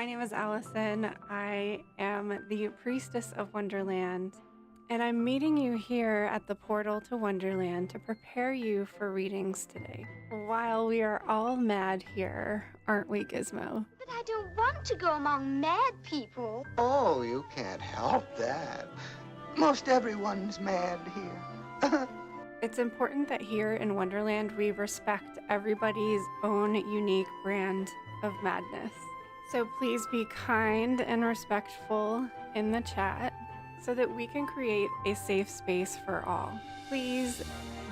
My name is Allison. I am the Priestess of Wonderland, and I'm meeting you here at the portal to Wonderland to prepare you for readings today. While we are all mad here, aren't we, Gizmo? But I don't want to go among mad people. Oh, you can't help that. Most everyone's mad here. It's important that here in Wonderland we respect everybody's own unique brand of madness. So please be kind and respectful in the chat so that we can create a safe space for all. Please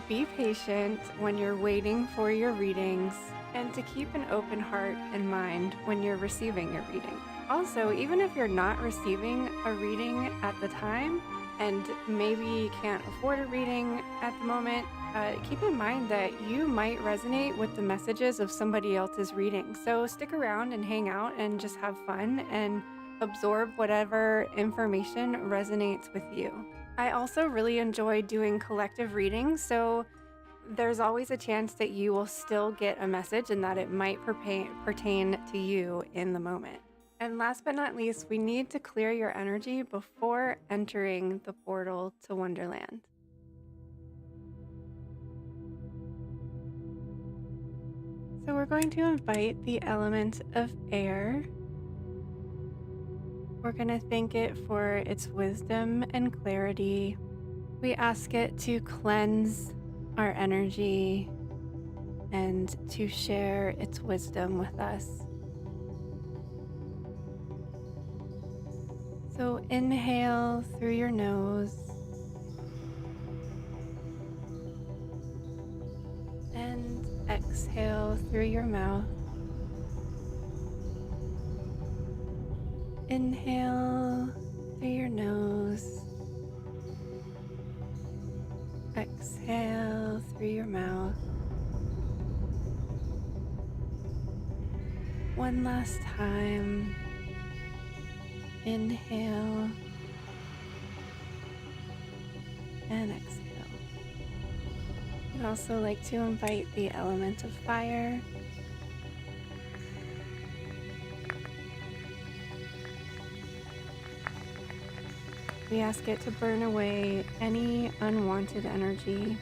be patient when you're waiting for your readings and to keep an open heart and mind when you're receiving your reading. Also, even if you're not receiving a reading at the time and maybe can't afford a reading at the moment, keep in mind that you might resonate with the messages of somebody else's reading. So stick around and hang out and just have fun and absorb whatever information resonates with you. I also really enjoy doing collective readings, so there's always a chance that you will still get a message and that it might pertain to you in the moment. And last but not least, we need to clear your energy before entering the portal to Wonderland. So we're going to invite the element of air. We're going to thank it for its wisdom and clarity. We ask it to cleanse our energy and to share its wisdom with us. So inhale through your nose and exhale through your mouth. Inhale through your nose. Exhale through your mouth. One last time. Inhale and exhale. I'd also like to invite the element of fire. We ask it to burn away any unwanted energy,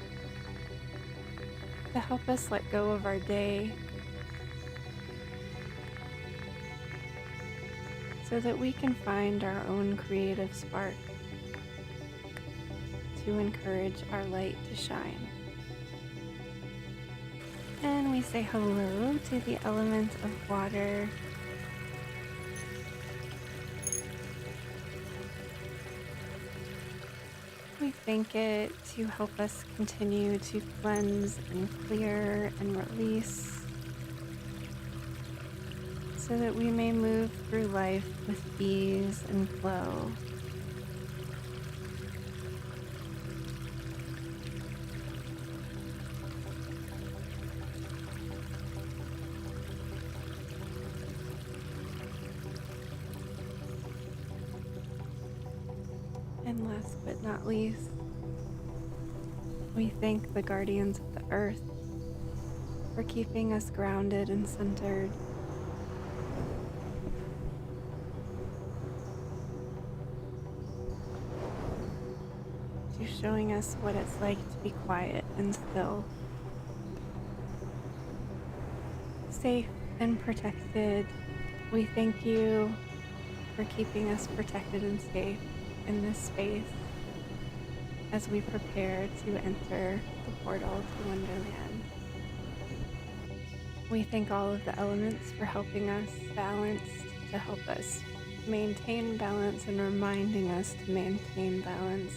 to help us let go of our day, so that we can find our own creative spark to encourage our light to shine. And we say hello to the element of water. We thank it to help us continue to cleanse and clear and release so that we may move through life with ease and flow. And last but not least, we thank the guardians of the earth for keeping us grounded and centered. To showing us what it's like to be quiet and still, safe and protected. We thank you for keeping us protected and safe in this space as we prepare to enter the portal to Wonderland. We thank all of the elements for helping us balance, to help us maintain balance and reminding us to maintain balance.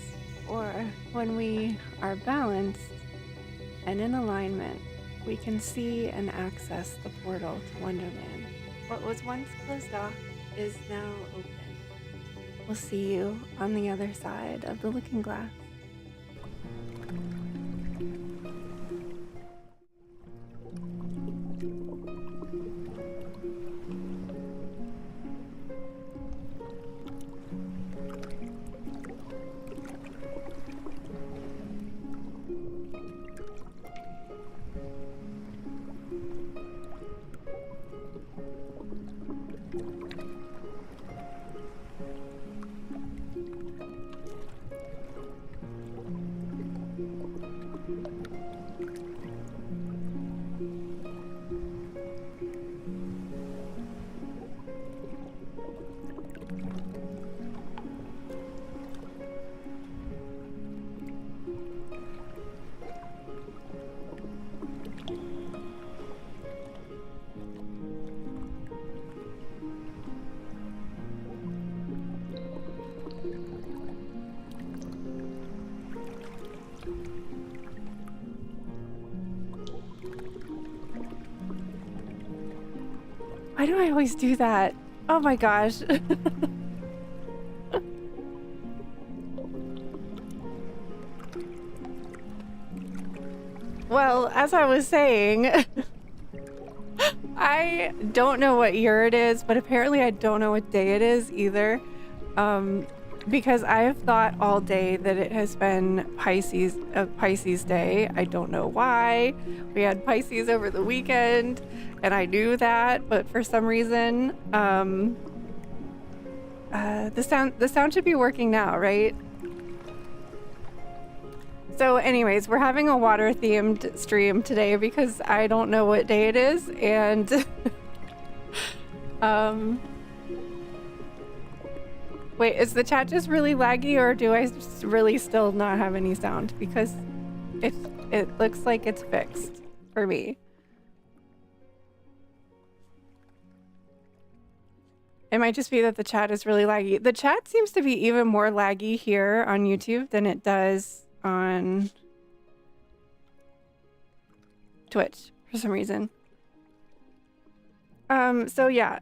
Or when we are balanced and in alignment, we can see and access the portal to Wonderland. What was once closed off is now open. We'll see you on the other side of the looking glass. Why do I always do that? Oh my gosh. Well, as I was saying, I don't know what year it is, but apparently I don't know what day it is either. Because I have thought all day that it has been a Pisces day. I don't know why. We had Pisces over the weekend, and I knew that, but for some reason, the sound should be working now, right? So anyways, we're having a water themed stream today because I don't know what day it is, and wait, is the chat just really laggy, or do I really still not have any sound? Because it looks like it's fixed for me. It might just be that the chat is really laggy. The chat seems to be even more laggy here on YouTube than it does on Twitch for some reason. So yeah,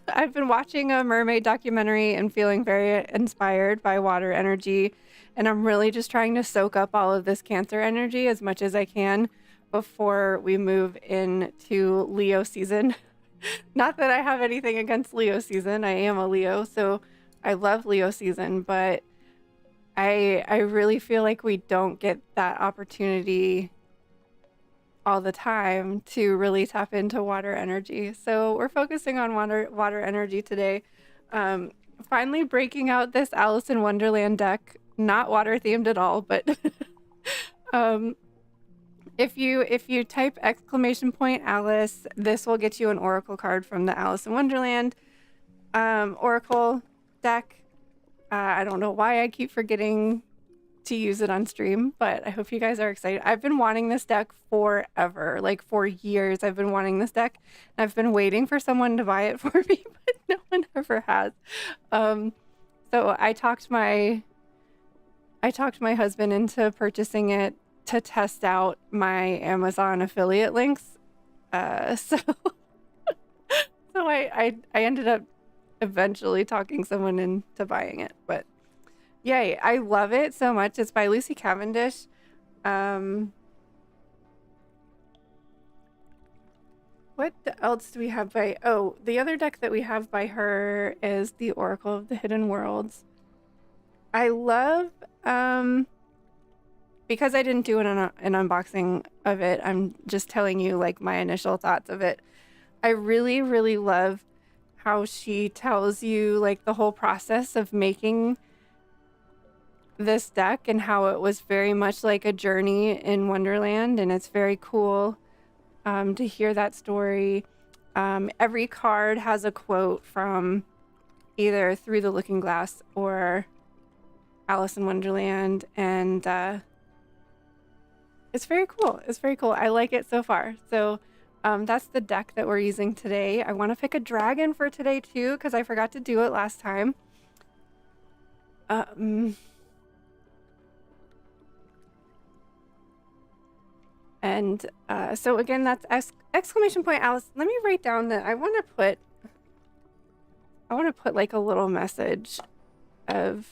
I've been watching a mermaid documentary and feeling very inspired by water energy, and I'm really just trying to soak up all of this Cancer energy as much as I can before we move into Leo season. Not that I have anything against Leo season. I am a Leo, so I love Leo season, but I really feel like we don't get that opportunity all the time to really tap into water energy. So we're focusing on water energy today. Finally breaking out this Alice in Wonderland deck, not water themed at all, but if you type !Alice, this will get you an oracle card from the Alice in Wonderland oracle deck. I don't know why I keep forgetting to use it on stream, but I hope you guys are excited. I've been wanting this deck forever, like for years. I've been wanting this deck, and I've been waiting for someone to buy it for me, but no one ever has. So I talked my husband into purchasing it to test out my Amazon affiliate links. So I ended up eventually talking someone into buying it, but yay, I love it so much. It's by Lucy Cavendish. What else do we have by... Oh, the other deck that we have by her is the Oracle of the Hidden Worlds. I love... because I didn't do an unboxing of it, I'm just telling you like my initial thoughts of it. I really, really love how she tells you like the whole process of making this deck and how it was very much like a journey in Wonderland, and it's very cool to hear that story. Every card has a quote from either Through the Looking Glass or Alice in Wonderland, and it's very cool. It's very cool. I like it so far. So that's the deck that we're using today. I want to pick a dragon for today too, because I forgot to do it last time. And so again, that's Alice. Let me write down that I want to put like a little message of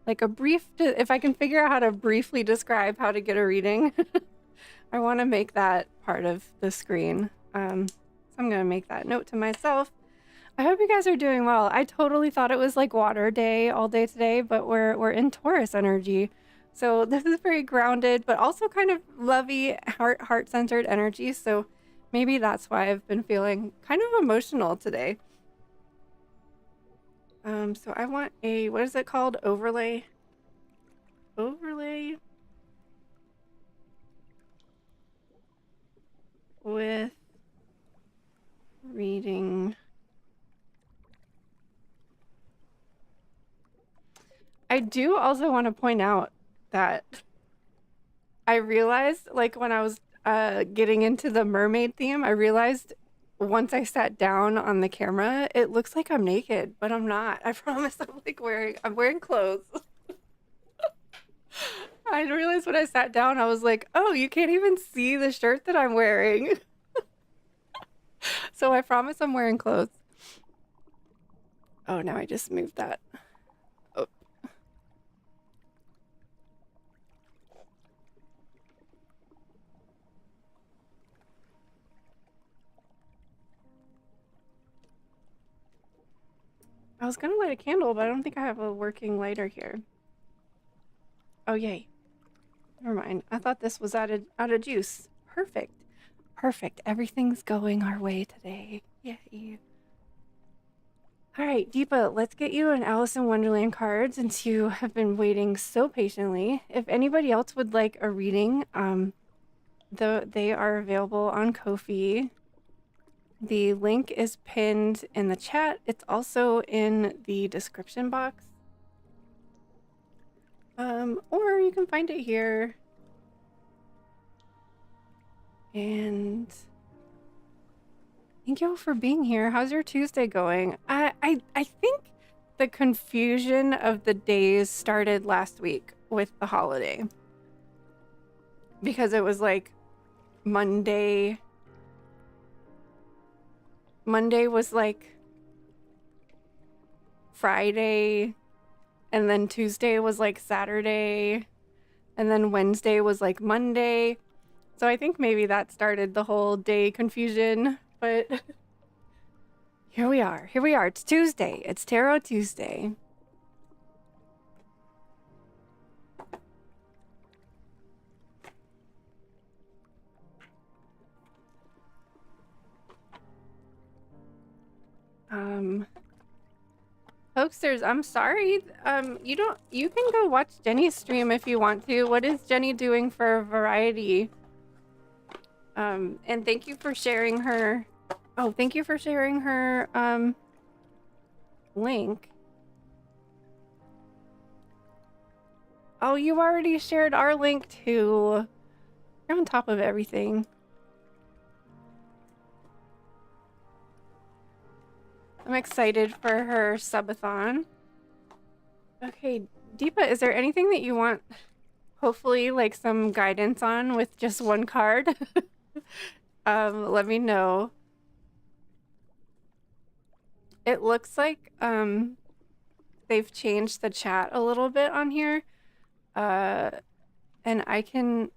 like a brief, if I can figure out how to briefly describe how to get a reading. I want to make that part of the screen. So I'm going to make that note to myself. I hope you guys are doing well. I totally thought it was like water day all day today, but we're in Taurus energy. So this is very grounded, but also kind of lovey, heart-centered energy. So maybe that's why I've been feeling kind of emotional today. So I want a, what is it called? Overlay with reading. I do also want to point out that I realized, like when I was getting into the mermaid theme, I realized once I sat down on the camera, it looks like I'm naked, but I'm not. I promise I'm wearing clothes. I realized when I sat down, I was like, oh, you can't even see the shirt that I'm wearing. So I promise I'm wearing clothes. Oh, now I just moved that. Oh. I was gonna light a candle, but I don't think I have a working lighter here. Oh, yay. Never mind. I thought this was out of juice. Perfect. Perfect. Everything's going our way today. Yay. All right, Deepa, let's get you an Alice in Wonderland card since you have been waiting so patiently. If anybody else would like a reading, they are available on Ko-fi. The link is pinned in the chat. It's also in the description box. Or you can find it here. And thank you all for being here. How's your Tuesday going? I think the confusion of the days started last week with the holiday. Because it was like Monday was like Friday, and then Tuesday was like Saturday, and then Wednesday was like Monday. So I think maybe that started the whole day confusion, but here we are. Here we are. It's Tuesday. It's Tarot Tuesday. Hoaxers, I'm sorry. You can go watch Jenny's stream if you want to. What is Jenny doing for variety? And thank you for sharing her. Oh, thank you for sharing her link. Oh, you already shared our link too. You're on top of everything. I'm excited for her subathon. Okay, Deepa, is there anything that you want, hopefully, like some guidance on with just one card? Let me know. It looks like they've changed the chat a little bit on here. And I can...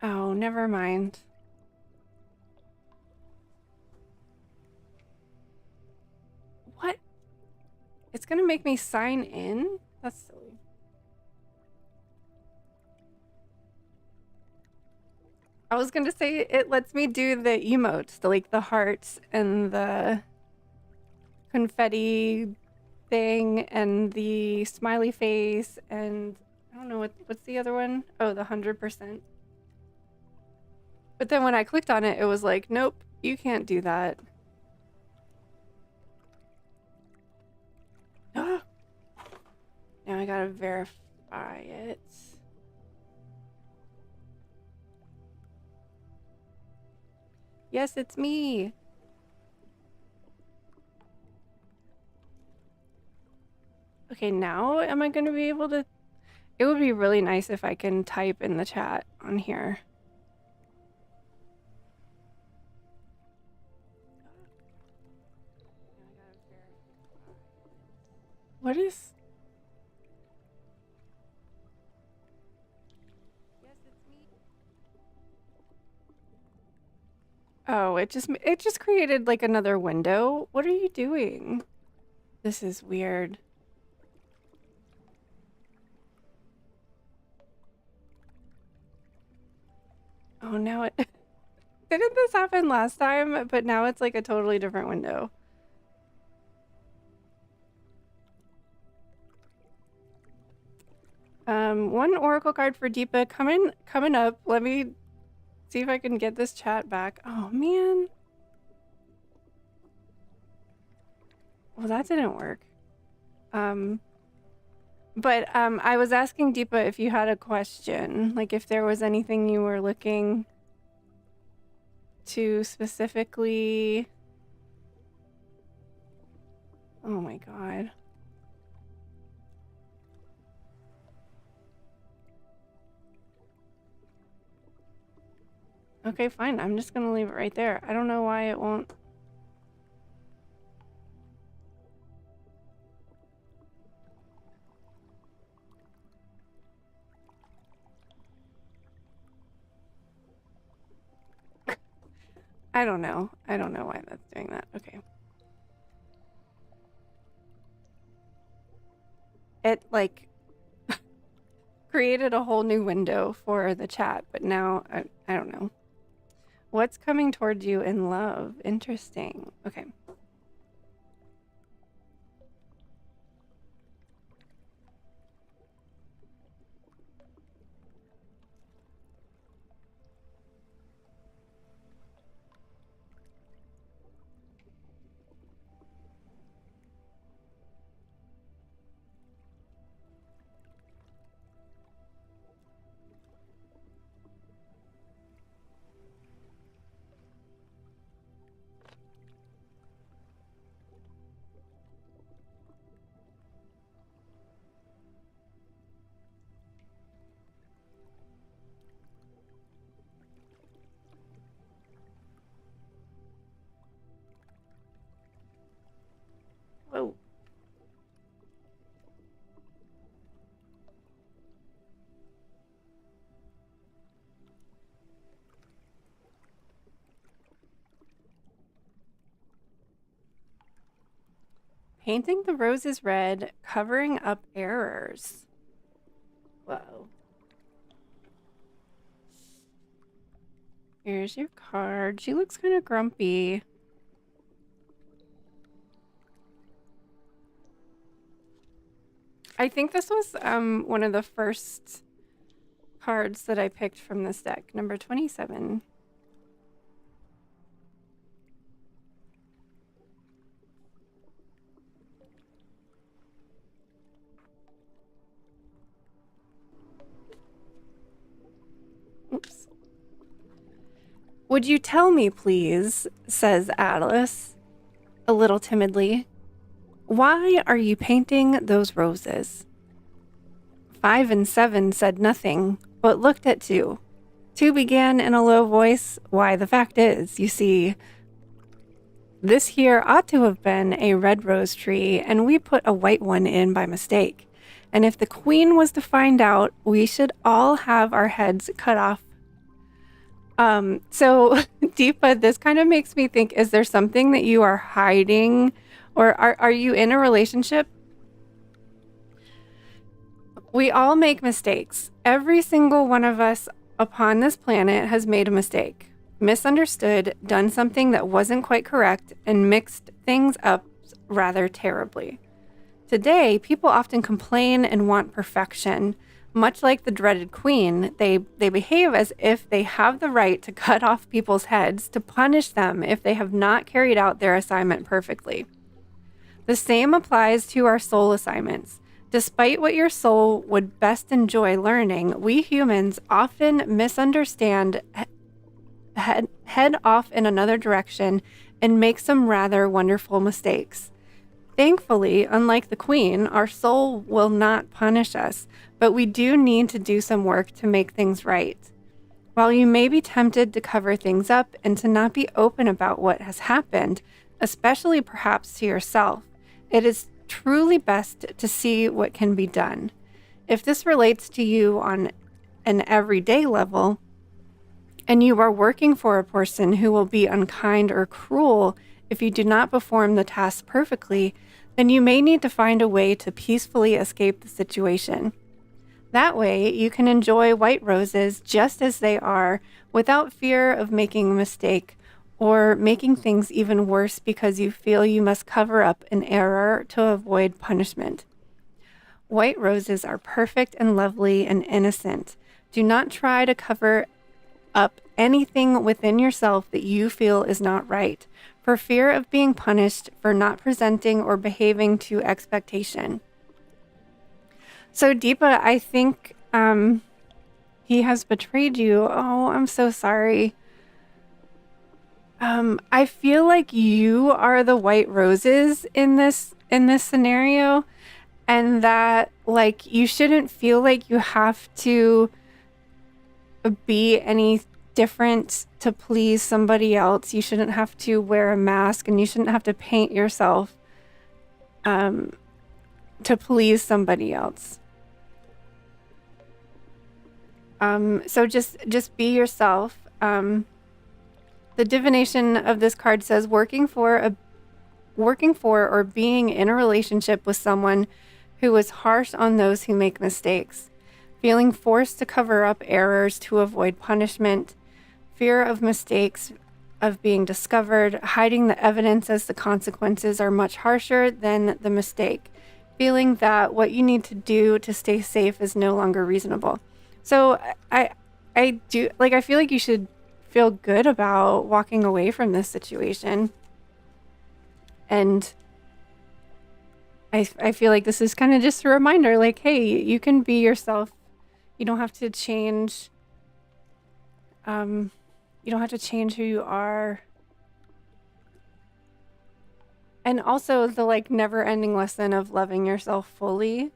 Oh, never mind. What? It's gonna make me sign in? That's silly. I was gonna say it lets me do the emotes, like the hearts and the confetti thing and the smiley face and I don't know what's the other one? Oh, the 100%. But then when I clicked on it, it was like, nope, you can't do that. Now I gotta verify it. Yes, it's me. Okay, now am I gonna be able to... It would be really nice if I can type in the chat on here. What is... Yes, it's me. Oh, it just created like another window. What are you doing? This is weird. Oh, now it... Didn't this happen last time? But now it's like a totally different window. One oracle card for Deepa coming up. Let me see if I can get this chat back. Oh man. Well, that didn't work. But I was asking Deepa if you had a question, like if there was anything you were looking to specifically... Oh my god. Okay, fine. I'm just gonna leave it right there. I don't know why it won't. I don't know. I don't know why that's doing that. Okay. It, like, created a whole new window for the chat, but now I don't know. What's coming towards you in love? Interesting. Okay. Whoa. Painting the roses red, covering up errors. Whoa. Here's your card. She looks kind of grumpy. I think this was one of the first cards that I picked from this deck, number 27. Oops. Would you tell me, please, says Alice, a little timidly, why are you painting those roses? 5 and 7 said nothing, but looked at 2. 2 began in a low voice, why, the fact is, you see, this here ought to have been a red rose tree, and we put a white one in by mistake. And if the queen was to find out, we should all have our heads cut off. So Deepa, this kind of makes me think, is there something that you are hiding, or are you in a relationship? We all make mistakes. Every single one of us upon this planet has made a mistake, misunderstood, done something that wasn't quite correct, and mixed things up rather terribly. Today, people often complain and want perfection. Much like the dreaded queen, they behave as if they have the right to cut off people's heads to punish them if they have not carried out their assignment perfectly. The same applies to our soul assignments. Despite what your soul would best enjoy learning, we humans often misunderstand, head off in another direction, and make some rather wonderful mistakes. Thankfully, unlike the queen, our soul will not punish us, but we do need to do some work to make things right. While you may be tempted to cover things up and to not be open about what has happened, especially perhaps to yourself, it is truly best to see what can be done. If this relates to you on an everyday level, and you are working for a person who will be unkind or cruel if you do not perform the task perfectly, then you may need to find a way to peacefully escape the situation. That way, you can enjoy white roses just as they are without fear of making a mistake or making things even worse because you feel you must cover up an error to avoid punishment. White roses are perfect and lovely and innocent. Do not try to cover up anything within yourself that you feel is not right, for fear of being punished for not presenting or behaving to expectation. So Deepa, I think he has betrayed you. Oh, I'm so sorry. I feel like you are the white roses in this scenario, and that like you shouldn't feel like you have to be different to please somebody else. You shouldn't have to wear a mask, and you shouldn't have to paint yourself to please somebody else. So just be yourself. The divination of this card says working for or being in a relationship with someone who is harsh on those who make mistakes, feeling forced to cover up errors to avoid punishment, fear of mistakes, of being discovered, hiding the evidence as the consequences are much harsher than the mistake, feeling that what you need to do to stay safe is no longer reasonable. So I do, like, I feel like you should feel good about walking away from this situation. And I feel like this is kind of just a reminder, like, hey, you can be yourself. You don't have to change. You don't have to change who you are. And also the, like, never-ending lesson of loving yourself fully.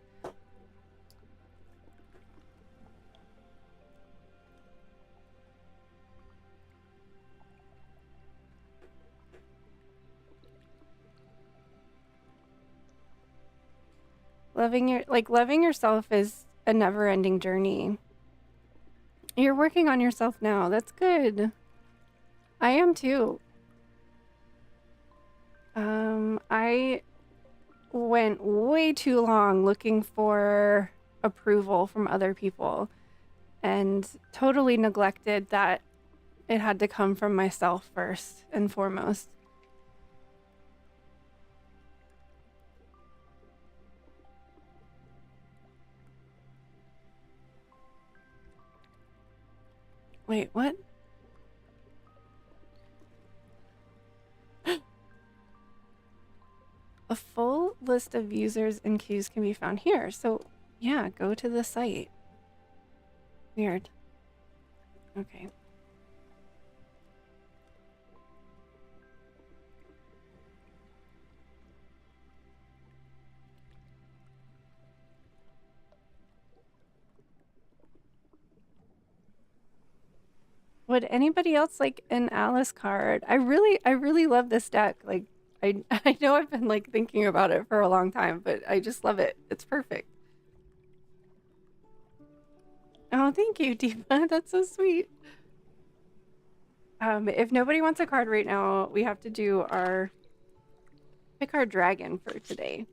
Loving yourself is a never-ending journey. You're working on yourself now. That's good. I am too. I went way too long looking for approval from other people and totally neglected that it had to come from myself first and foremost. Wait, what? A full list of users and cues can be found here. So, yeah, go to the site. Weird. Okay. Would anybody else like an Alice card? I really love this deck. Like, I know I've been like thinking about it for a long time, but I just love it. It's perfect. Oh, thank you, Diva. That's so sweet. If nobody wants a card right now, we have to do our pick our dragon for today.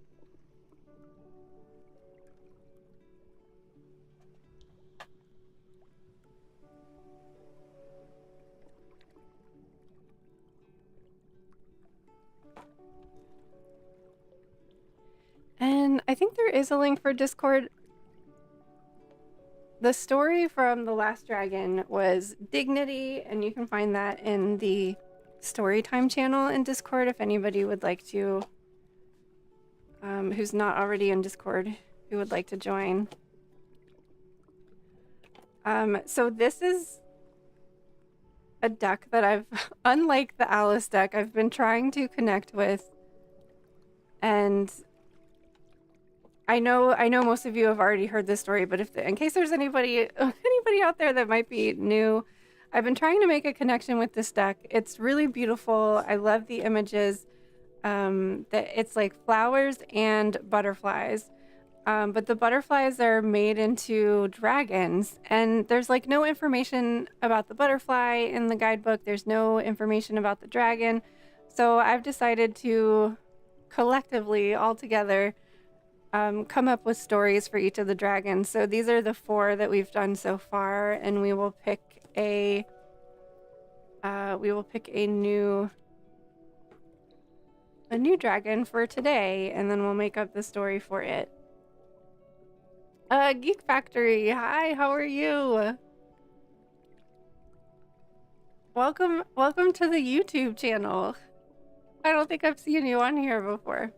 And I think there is a link for Discord. The story from The Last Dragon was Dignity, and you can find that in the Storytime channel in Discord if anybody would like to, who's not already in Discord, who would like to join. So this is a deck that I've, unlike the Alice deck, I've been trying to connect with, and I know most of you have already heard this story, but in case there's anybody out there that might be new, I've been trying to make a connection with this deck. It's really beautiful. I love the images. That it's like flowers and butterflies. But the butterflies are made into dragons, and there's like no information about the butterfly in the guidebook. There's no information about the dragon. So I've decided to collectively, all together, come up with stories for each of the dragons. So these are the 4 that we've done so far, and we will pick a new dragon for today, and then we'll make up the story for it. Geek Factory, hi, how are you? Welcome to the YouTube channel. I don't think I've seen you on here before.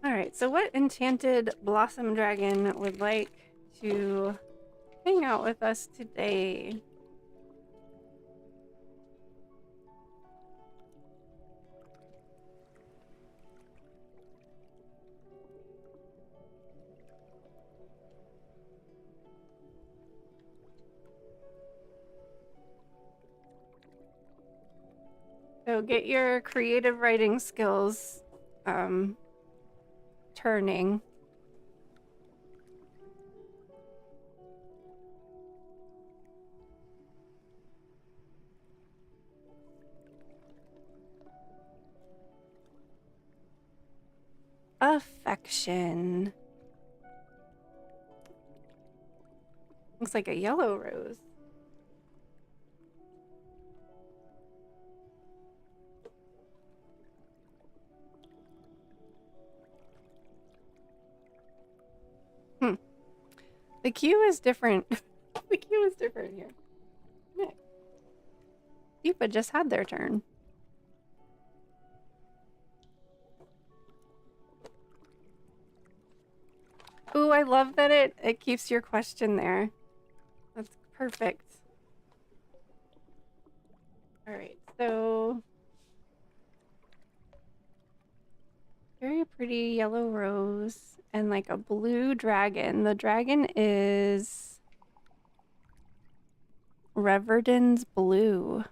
Alright, so what enchanted blossom dragon would like to hang out with us today? So get your creative writing skills turning. Affection. Looks like a yellow rose. The cue is different. The cue is different here. Nick. Deepa just had their turn. Ooh, I love that it keeps your question there. That's perfect. All right, so very pretty yellow rose and like a blue dragon. The dragon is Reverdin's blue.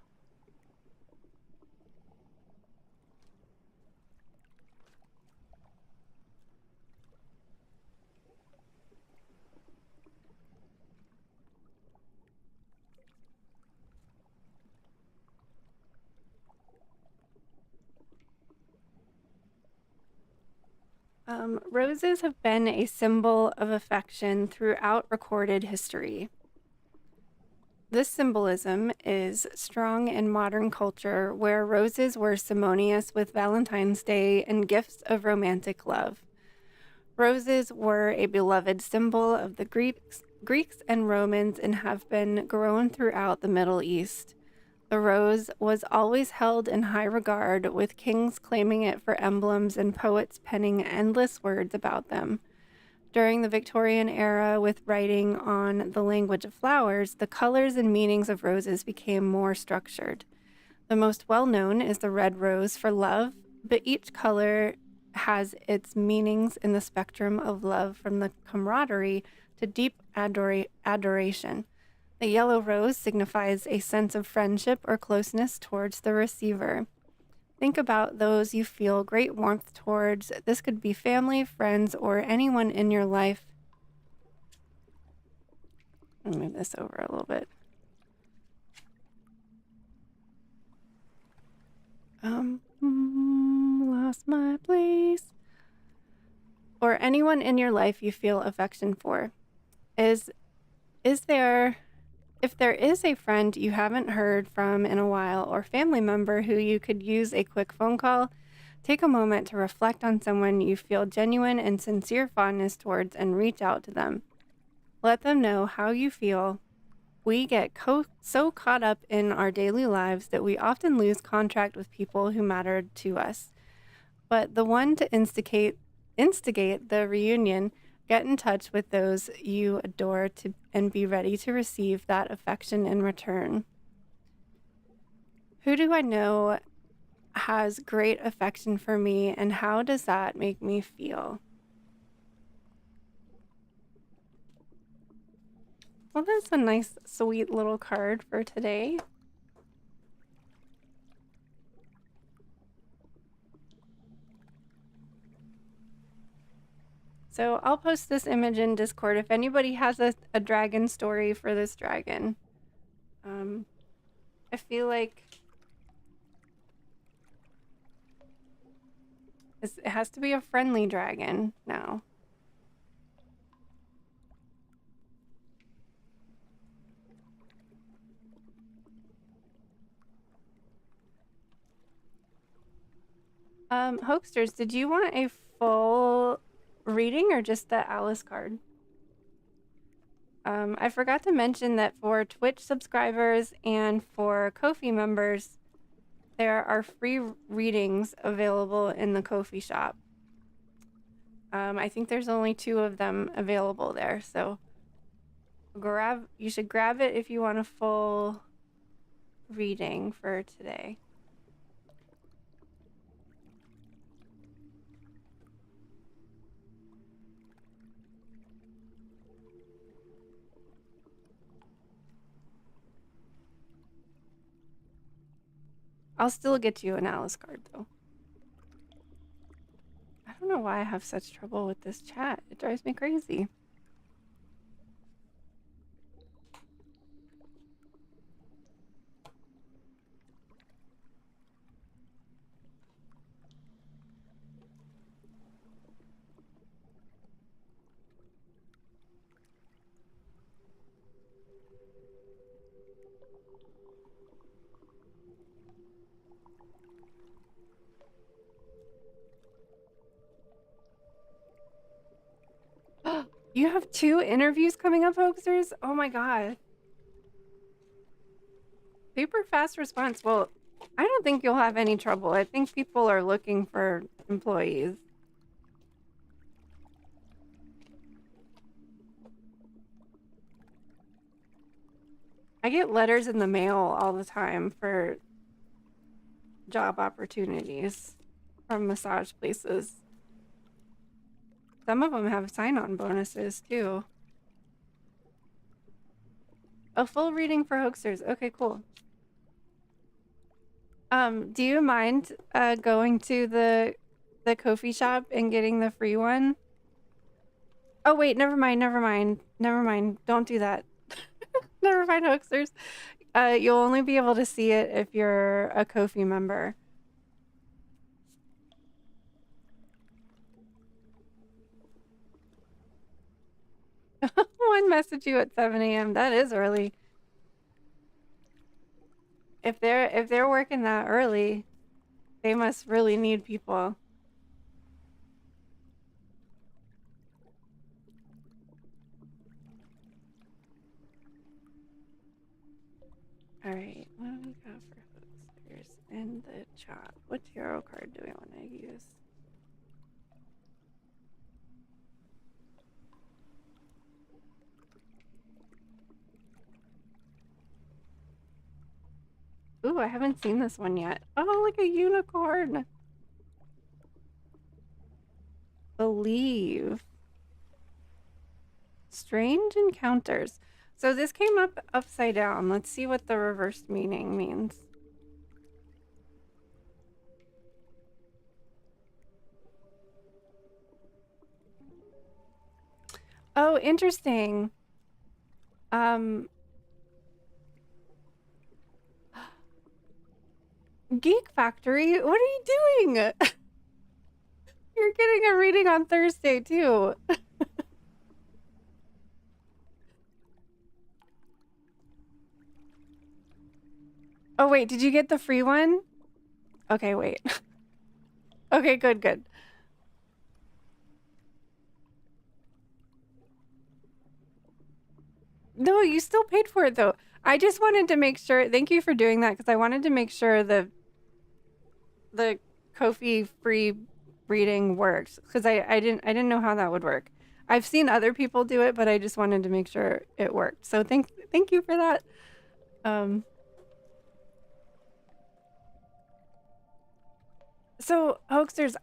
Roses have been a symbol of affection throughout recorded history. This symbolism is strong in modern culture, where roses were synonymous with Valentine's Day and gifts of romantic love. Roses were a beloved symbol of the Greeks and Romans and have been grown throughout the Middle East. The rose was always held in high regard, with kings claiming it for emblems and poets penning endless words about them. During the Victorian era, with writing on the language of flowers, the colors and meanings of roses became more structured. The most well-known is the red rose for love, but each color has its meanings in the spectrum of love, from the camaraderie to deep adoration. The yellow rose signifies a sense of friendship or closeness towards the receiver. Think about those you feel great warmth towards. This could be family, friends, or anyone in your life. I'll move this over a little bit. Lost my place. Or anyone in your life you feel affection for. If there is a friend you haven't heard from in a while, or family member who you could use a quick phone call, take a moment to reflect on someone you feel genuine and sincere fondness towards and reach out to them. Let them know how you feel. We get so caught up in our daily lives that we often lose contact with people who mattered to us. But the one to instigate the reunion, get in touch with those you adore and be ready to receive that affection in return. Who do I know has great affection for me, and how does that make me feel? Well, that's a nice, sweet little card for today. So I'll post this image in Discord if anybody has a dragon story for this dragon. I feel like it has to be a friendly dragon now. Hoaxsters, did you want a full reading or just the Alice card? I forgot to mention that for Twitch subscribers and for Ko-fi members, there are free readings available in the Ko-fi shop. I think there's only 2 of them available there, so you should grab it if you want a full reading for today. I'll still get you an Alice card, though. I don't know why I have such trouble with this chat. It drives me crazy. You have 2 interviews coming up, hoaxers? Oh my god. Super fast response. Well, I don't think you'll have any trouble. I think people are looking for employees. I get letters in the mail all the time for job opportunities from massage places. Some of them have sign-on bonuses too. A full reading for hoaxers. Okay, cool. Do you mind going to the coffee shop and getting the free one? Oh wait, never mind. Don't do that. Never mind, hoaxers. You'll only be able to see it if you're a Ko-fi member. One message you at 7 a.m. That is early. If they're working that early, they must really need people. All right, what do we got for hoaxers in the chat? What tarot card do we want to use? Ooh, I haven't seen this one yet. Oh, like a unicorn. Believe. Strange encounters. So this came up upside down. Let's see what the reversed meaning means. Oh, interesting. Geek Factory, what are you doing? You're getting a reading on Thursday too. Oh wait, did you get the free one? Okay, wait. Okay, good. No, you still paid for it though. I just wanted to make sure. Thank you for doing that because I wanted to make sure the Ko-fi free reading works because I didn't know how that would work. I've seen other people do it, but I just wanted to make sure it worked. So thank you for that. So hoaxers,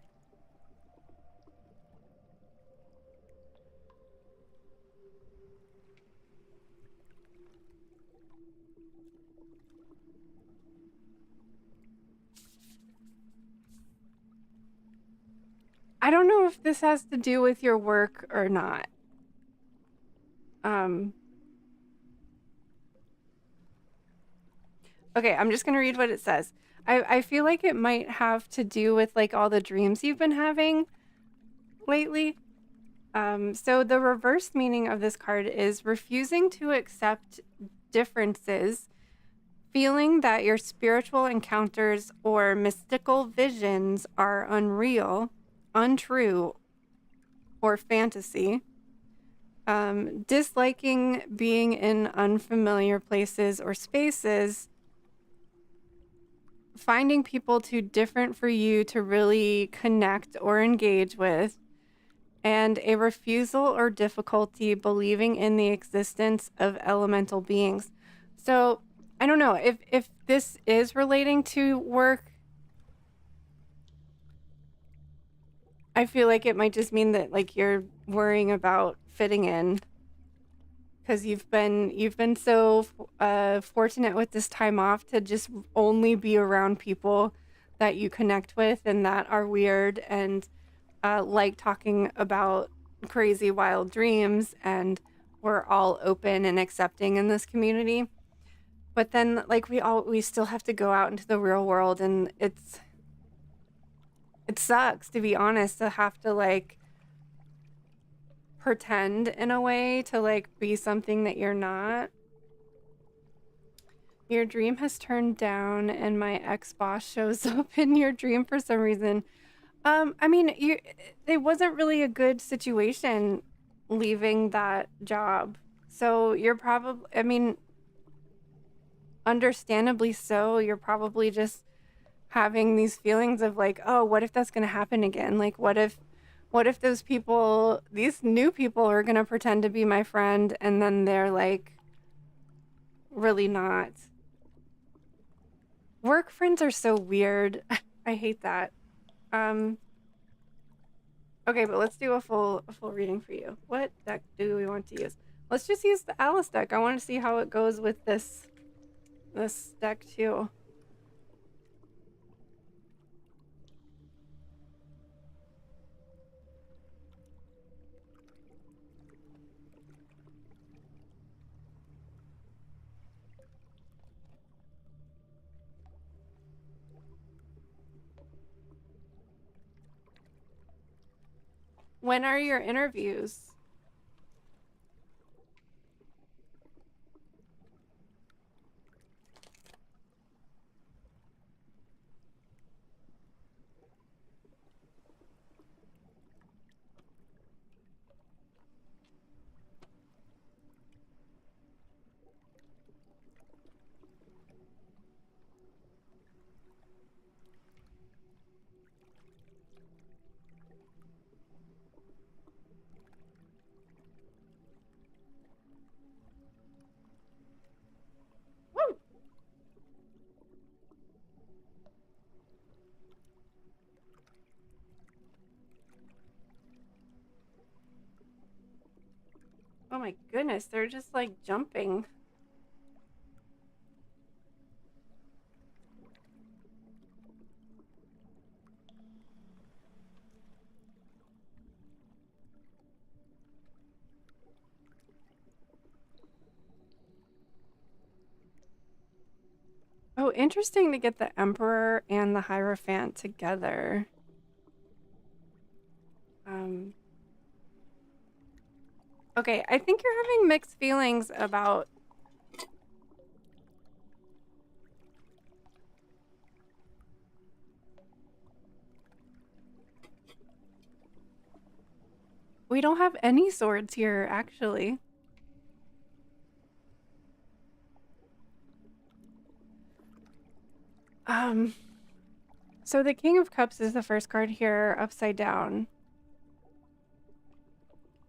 I don't know if this has to do with your work or not. Okay, I'm just gonna read what it says. I feel like it might have to do with like all the dreams you've been having lately. So the reverse meaning of this card is refusing to accept differences, feeling that your spiritual encounters or mystical visions are unreal, untrue, or fantasy. Disliking being in unfamiliar places or spaces, finding people too different for you to really connect or engage with, and a refusal or difficulty believing in the existence of elemental beings. So I don't know if this is relating to work. I feel like it might just mean that like you're worrying about fitting in. because you've been so fortunate with this time off to just only be around people that you connect with and that are weird and like talking about crazy wild dreams, and we're all open and accepting in this community. But then like we still have to go out into the real world, and it sucks, to be honest, to have to like pretend in a way to like be something that you're not. Your dream has turned down and my ex-boss shows up in your dream for some reason. I mean, it wasn't really a good situation leaving that job. So you're probably, I mean, understandably so, you're probably just having these feelings of like, oh, what if that's going to happen again? Like, what if those people, these new people are going to pretend to be my friend and then they're like really not. Work friends are so weird. I hate that. Um okay, but let's do a full reading for you. What deck do we want to use? Let's just use the Alice deck. I want to see how it goes with this deck too. When are your interviews? Woo! Oh my goodness, they're just like jumping. Oh, interesting to get the Emperor and the Hierophant together. Um, okay, I think you're having mixed feelings about. We don't have any swords here, actually. Um, so the King of Cups is the first card here, upside down.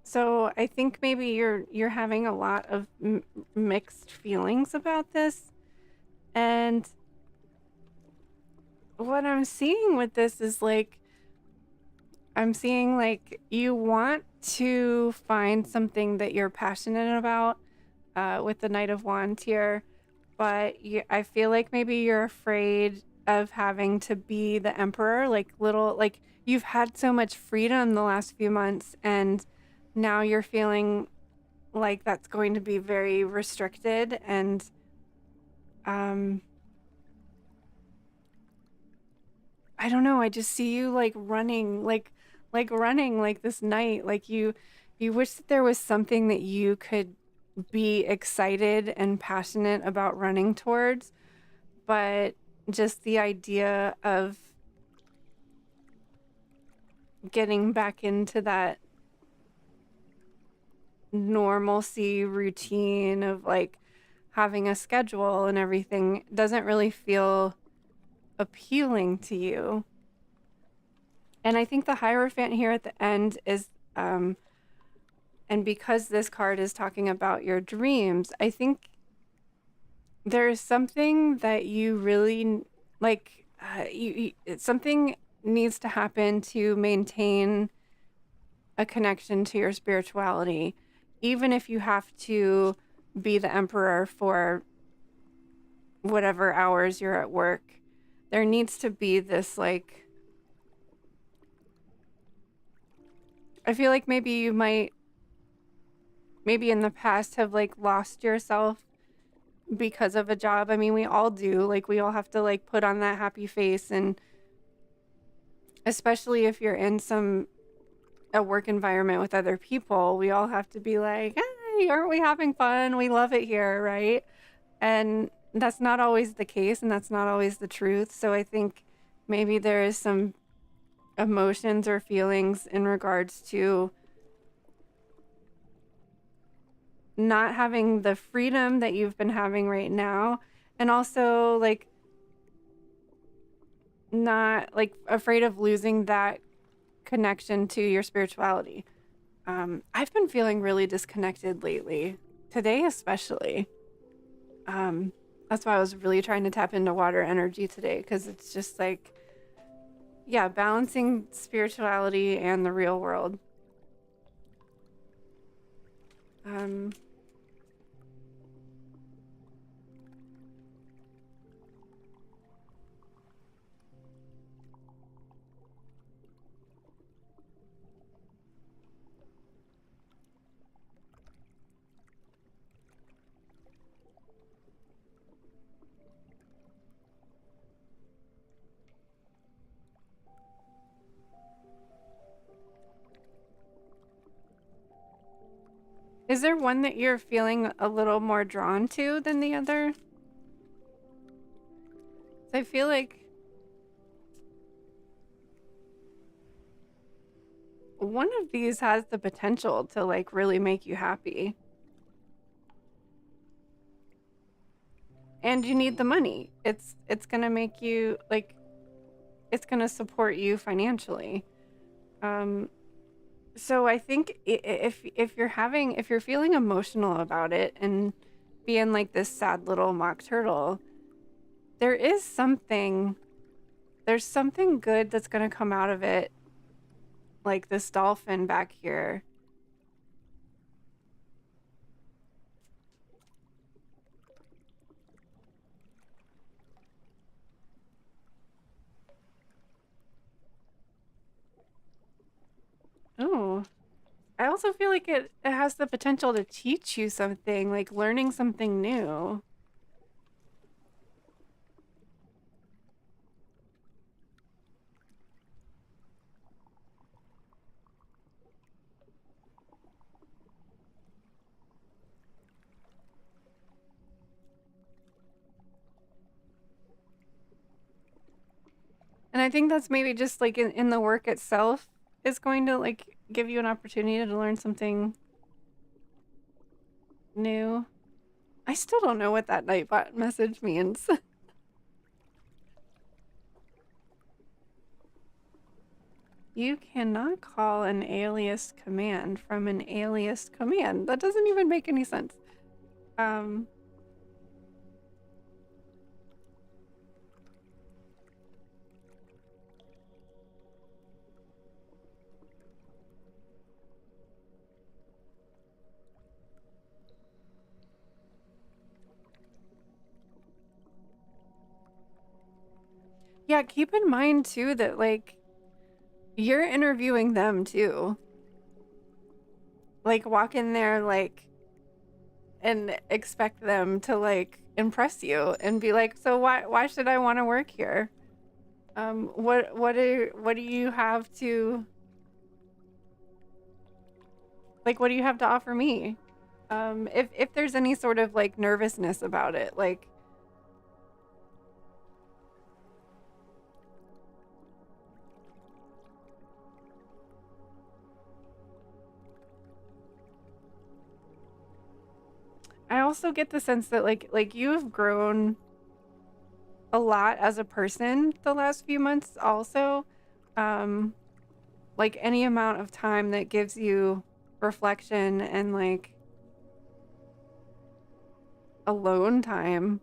So I think maybe you're having a lot of mixed feelings about this, and what I'm seeing with this is like I'm seeing like you want to find something that you're passionate about with the Knight of Wands here, but I feel like maybe you're afraid of having to be the Emperor, like little, like you've had so much freedom the last few months, and now you're feeling like that's going to be very restricted, and um I don't know, I just see you like running, like running like this knight, like you wish that there was something that you could be excited and passionate about running towards, but just the idea of getting back into that normalcy routine of like having a schedule and everything doesn't really feel appealing to you. And I think the Hierophant here at the end is and because this card is talking about your dreams, I think there's something that you really like something needs to happen to maintain a connection to your spirituality. even if you have to be the emperor for whatever hours you're at work, there needs to be this, like, I feel like maybe you might, maybe in the past have like lost yourself because of a job. I mean, we all do. Like, we all have to like put on that happy face, and especially if you're in a work environment with other people, we all have to be like, hey, aren't we having fun? We love it here, right? And that's not always the case, and that's not always the truth. So I think maybe there is some emotions or feelings in regards to not having the freedom that you've been having right now, and also like not like afraid of losing that connection to your spirituality. I've been feeling really disconnected lately, today especially. That's why I was really trying to tap into water energy today, because it's just like, yeah, balancing spirituality and the real world. Is there one that you're feeling a little more drawn to than the other? I feel like one of these has the potential to like really make you happy. And you need the money. It's going to make you like, it's going to support you financially. So I think if you're feeling emotional about it and being like this sad little mock turtle, there's something good that's going to come out of it, like this dolphin back here. Oh, I also feel like it has the potential to teach you something, like learning something new. And I think that's maybe just like in the work itself is going to like give you an opportunity to learn something new. I still don't know what that Nightbot message means. You cannot call an alias command from an alias command. That doesn't even make any sense. Yeah, keep in mind too that like you're interviewing them too. Like walk in there like and expect them to like impress you and be like, so why should I want to work here? What do you have to like, what do you have to offer me? If there's any sort of like nervousness about it, like I also get the sense that like you have grown a lot as a person the last few months also. Like any amount of time that gives you reflection and like alone time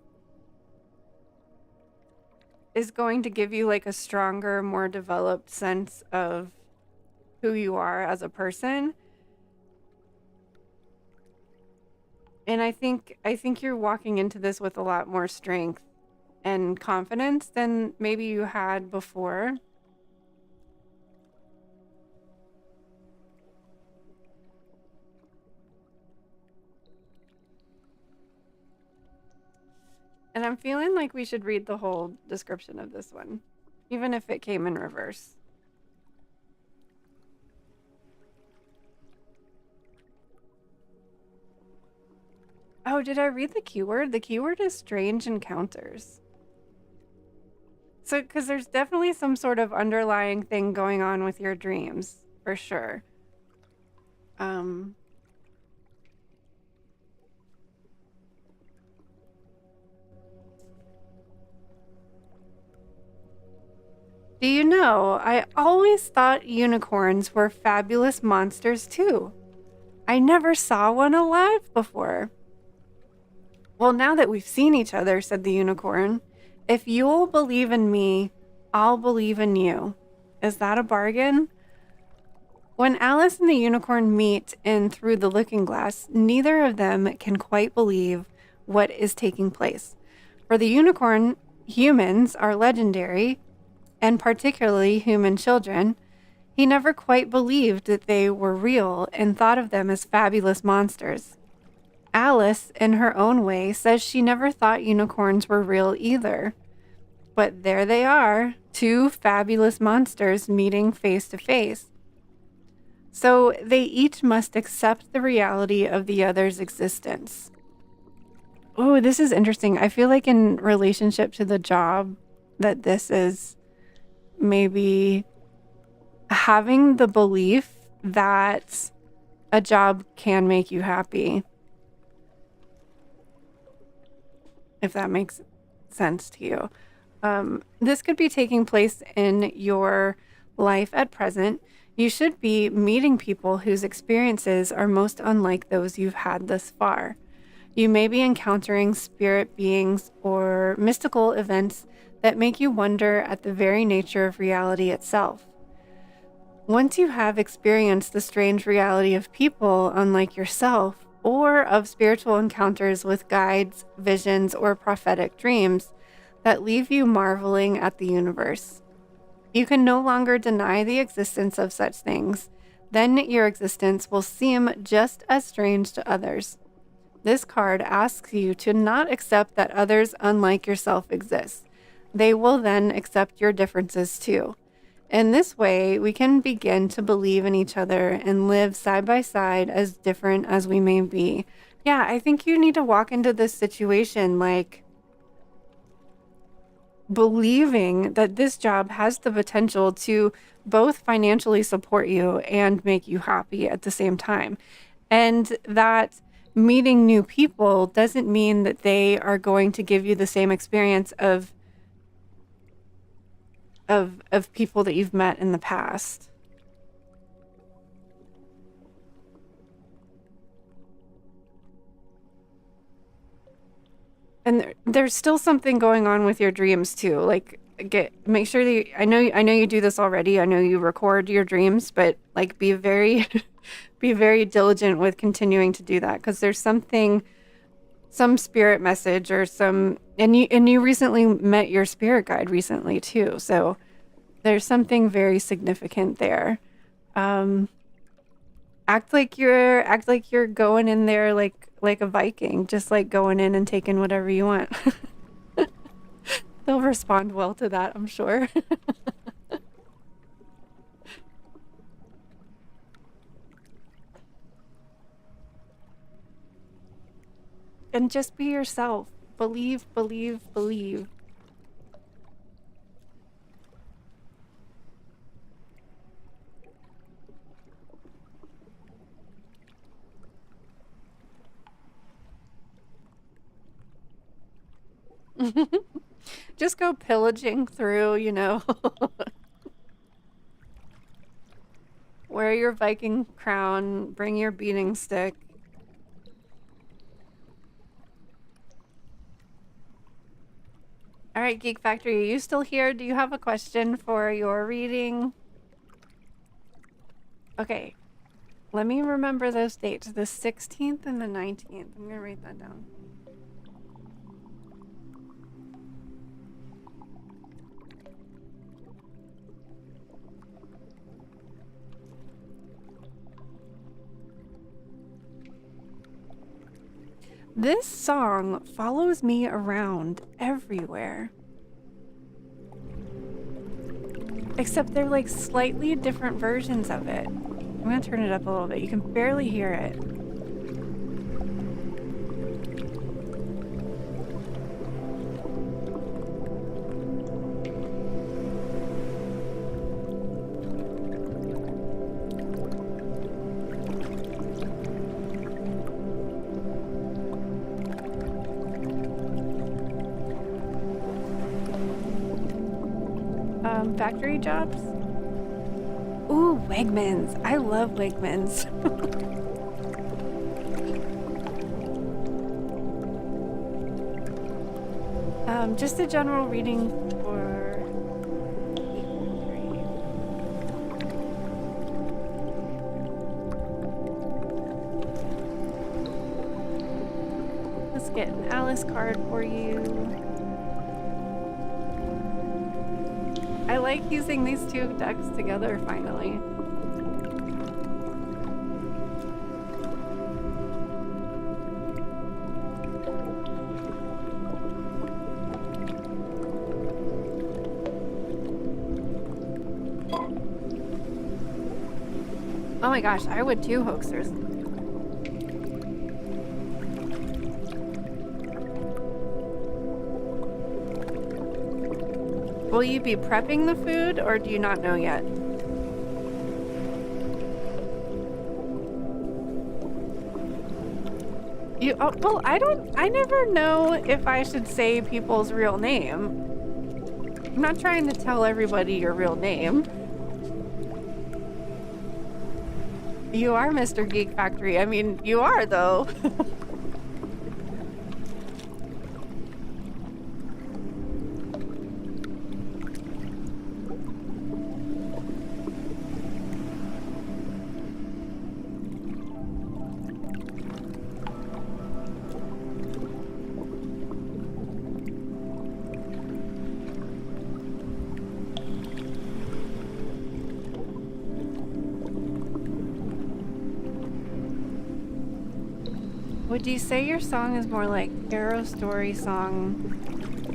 is going to give you like a stronger, more developed sense of who you are as a person. And I think you're walking into this with a lot more strength and confidence than maybe you had before. And I'm feeling like we should read the whole description of this one, even if it came in reverse. Oh, did I read the keyword? The keyword is strange encounters. So, because there's definitely some sort of underlying thing going on with your dreams, for sure. Do you know, I always thought unicorns were fabulous monsters too. I never saw one alive before. Well, now that we've seen each other, said the unicorn, if you'll believe in me, I'll believe in you. Is that a bargain? When Alice and the unicorn meet in Through the Looking Glass, neither of them can quite believe what is taking place. For the unicorn, humans are legendary, and particularly human children. He never quite believed that they were real and thought of them as fabulous monsters. Alice, in her own way, says she never thought unicorns were real either. But there they are, two fabulous monsters meeting face to face. So they each must accept the reality of the other's existence. Oh, this is interesting. I feel like in relationship to the job that this is maybe having the belief that a job can make you happy. If that makes sense to you. This could be taking place in your life at present. You should be meeting people whose experiences are most unlike those you've had thus far. You may be encountering spirit beings or mystical events that make you wonder at the very nature of reality itself. Once you have experienced the strange reality of people unlike yourself, or of spiritual encounters with guides, visions, or prophetic dreams that leave you marveling at the universe, you can no longer deny the existence of such things. Then your existence will seem just as strange to others. This card asks you to not accept that others unlike yourself exist. They will then accept your differences too. In this way, we can begin to believe in each other and live side by side as different as we may be. Yeah, I think you need to walk into this situation like believing that this job has the potential to both financially support you and make you happy at the same time. And that meeting new people doesn't mean that they are going to give you the same experience of people that you've met in the past. And there's still something going on with your dreams too. Like make sure that I know you do this already. I know you record your dreams, but like be very be very diligent with continuing to do that, because there's some spirit message or and you recently met your spirit guide recently too. So there's something very significant there. Act like you're going in there like a Viking, just like going in and taking whatever you want. They'll respond well to that, I'm sure. And just be yourself. Believe, believe, believe. Just go pillaging through, wear your Viking crown, bring your beating stick. All right, Geek Factory, are you still here? Do you have a question for your reading? Okay. Let me remember those dates, the 16th and the 19th. I'm gonna write that down. This song follows me around everywhere. Except they're like slightly different versions of it. I'm gonna turn it up a little bit. You can barely hear it. Factory jobs? Ooh, Wegmans. I love Wegmans. Just a general reading for let's get an Alice card for you. I like using these two decks together finally. Oh my gosh, I would too, hoaxers. Will you be prepping the food, or do you not know yet? Well, I never know if I should say people's real name. I'm not trying to tell everybody your real name. You are Mr. Geek Factory. I mean, you are, though. Would you say your song is more like Arrow Story song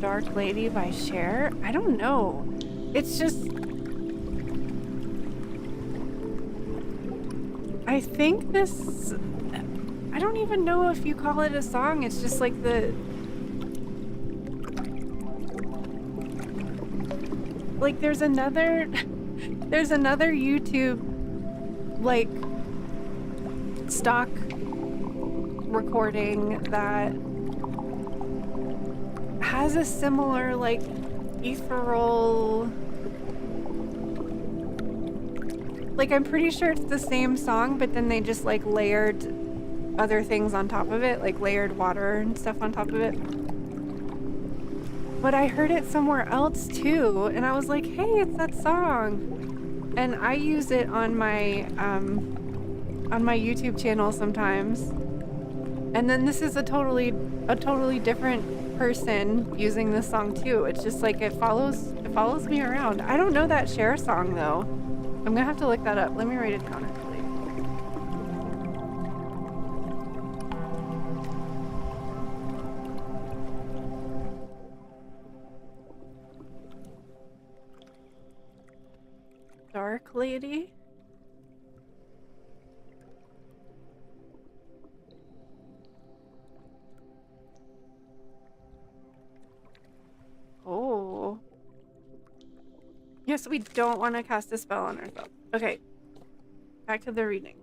Dark Lady by Cher? I don't know. It's just... I think this... I don't even know if you call it a song. It's just like the... Like there's another... There's another YouTube like stock recording that has a similar like ethereal, like I'm pretty sure it's the same song, but then they just like layered other things on top of it, like layered water and stuff on top of it. But I heard it somewhere else too, and I was like, hey, it's that song. And I use it on my YouTube channel sometimes. And then this is a totally different person using this song too. It's just like it follows me around. I don't know that Cher song though. I'm gonna have to look that up. Let me write it down actually. Dark Lady? Oh. Yes, we don't want to cast a spell on ourselves. Okay. Back to the reading.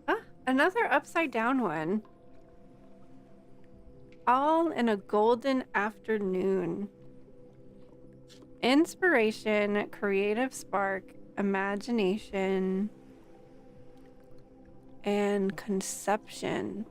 Ah, another upside down one. All in a golden afternoon. Inspiration, creative spark, imagination, and conception.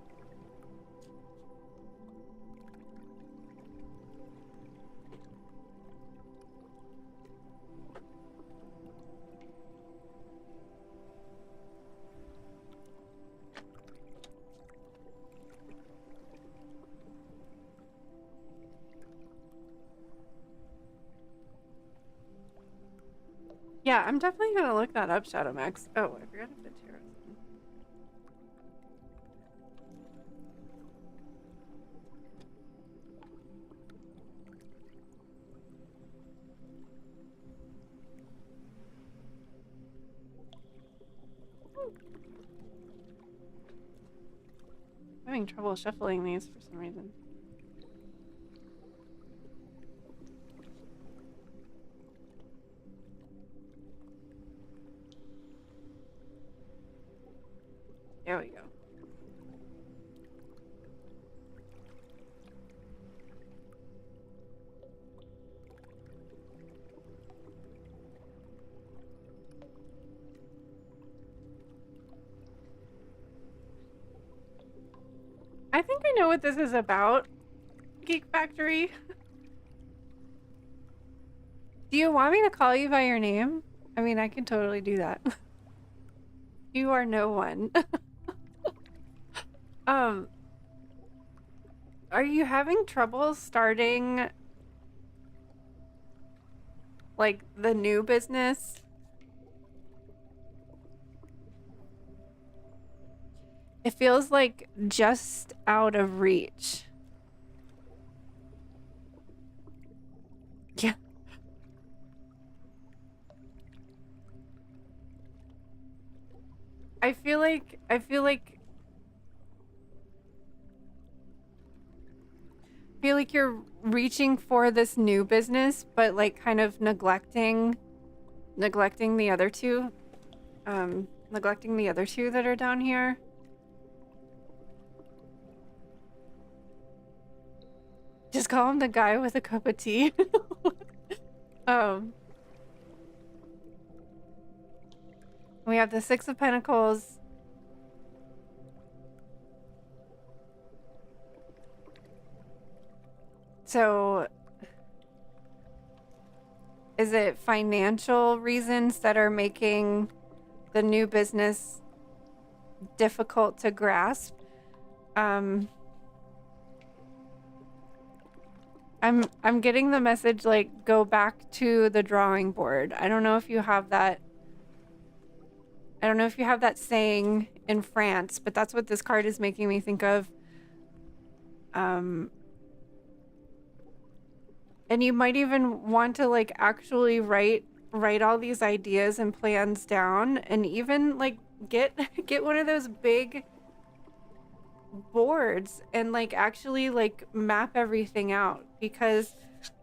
Yeah, I'm definitely gonna look that up, Shadow Max. Oh, I forgot to put tarot. I'm having trouble shuffling these for some reason. There we go. I think I know what this is about, Geek Factory. Do you want me to call you by your name? I mean, I can totally do that. You are no one. Are you having trouble starting, like, the new business? It feels like just out of reach. Yeah. I feel like you're reaching for this new business, but like kind of neglecting the other two. Neglecting the other two that are down here. Just call him the guy with a cup of tea. We have the Six of Pentacles. So, is it financial reasons that are making the new business difficult to grasp? I'm getting the message like go back to the drawing board. I don't know if you have that. I don't know if you have that saying in France, but that's what this card is making me think of. And you might even want to like actually write all these ideas and plans down, and even like get one of those big boards and like actually like map everything out, because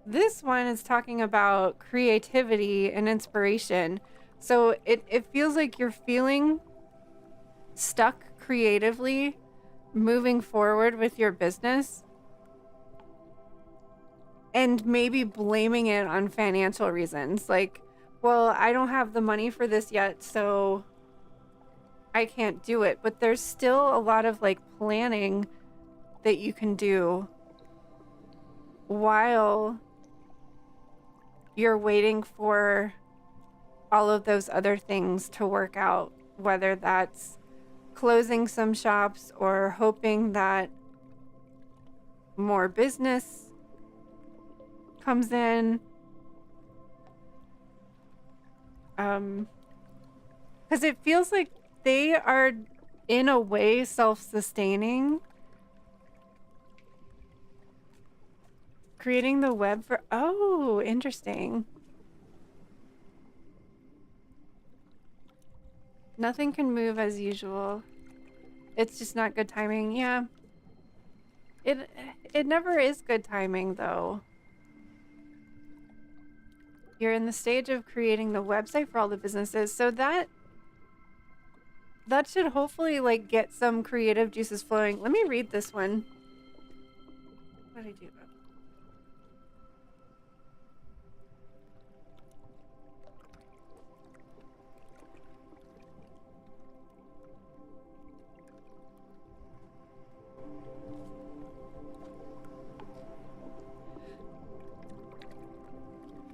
this one is talking about creativity and inspiration. So it feels like you're feeling stuck creatively moving forward with your business, and maybe blaming it on financial reasons. Like, well, I don't have the money for this yet, so I can't do it. But there's still a lot of like planning that you can do while you're waiting for all of those other things to work out, whether that's closing some shops or hoping that more business comes in. Because it feels like they are in a way self-sustaining. Creating the web for, oh, interesting. Nothing can move as usual. It's just not good timing. Yeah. It never is good timing though. You're in the stage of creating the website for all the businesses, so that should hopefully like get some creative juices flowing. Let me read this one. What did I do?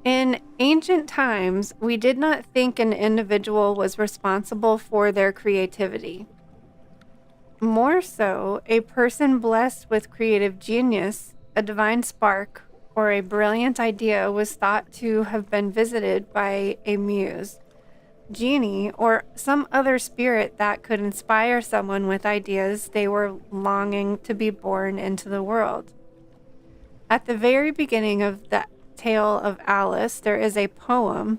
In ancient times, we did not think an individual was responsible for their creativity. More so, a person blessed with creative genius, a divine spark, or a brilliant idea was thought to have been visited by a muse, genie, or some other spirit that could inspire someone with ideas they were longing to be born into the world. At the very beginning of the tale of Alice, there is a poem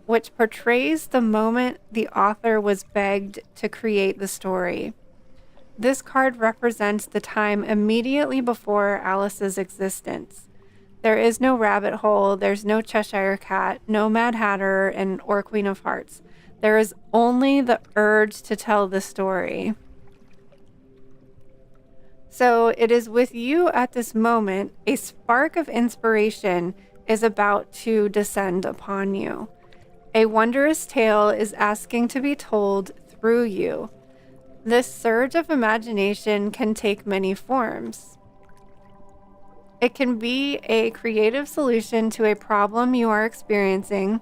which portrays the moment the author was begged to create the story. This card represents the time immediately before Alice's existence. There is no rabbit hole, there's no Cheshire Cat, no Mad Hatter, and or Queen of Hearts. There is only the urge to tell the story. So it is with you at this moment, a spark of inspiration is about to descend upon you. A wondrous tale is asking to be told through you. This surge of imagination can take many forms. It can be a creative solution to a problem you are experiencing.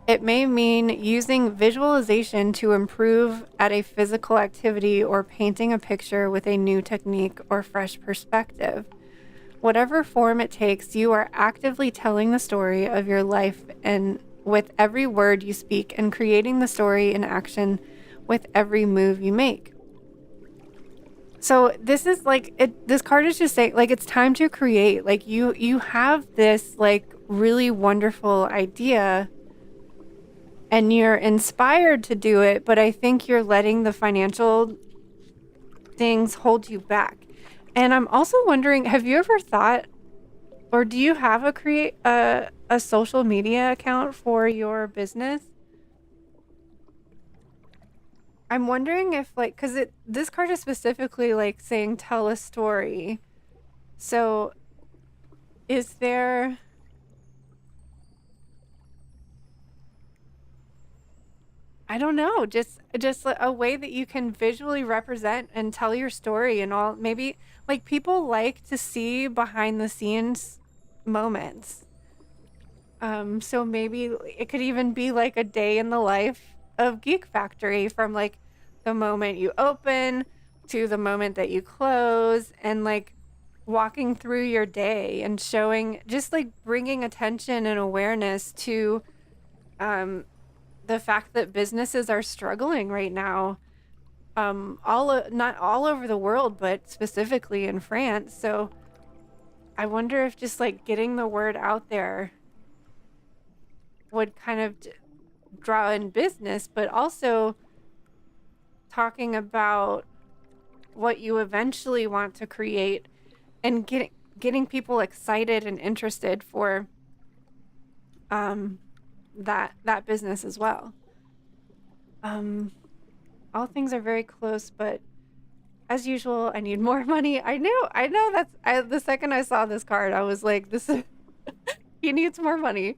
It may mean using visualization to improve at a physical activity or painting a picture with a new technique or fresh perspective. Whatever form it takes, you are actively telling the story of your life and with every word you speak and creating the story in action with every move you make. So this is like this card is just saying like it's time to create. Like you have this like really wonderful idea and you're inspired to do it, but I think you're letting the financial things hold you back. And I'm also wondering, have you ever thought, or do you have a social media account for your business? I'm wondering if like, cause this card is specifically like saying tell a story. So is there, I don't know, just a way that you can visually represent and tell your story and all. Maybe like people like to see behind the scenes moments. So maybe it could even be like a day in the life of Geek Factory, from like the moment you open to the moment that you close, and like walking through your day and showing, just like bringing attention and awareness to the fact that businesses are struggling right now, not all over the world, but specifically in France. So I wonder if just like getting the word out there would kind of draw in business, but also talking about what you eventually want to create and getting people excited and interested for that business as well. All things are very close, but as usual, I need more money. I know the second I saw this card, I was like, this is he needs more money.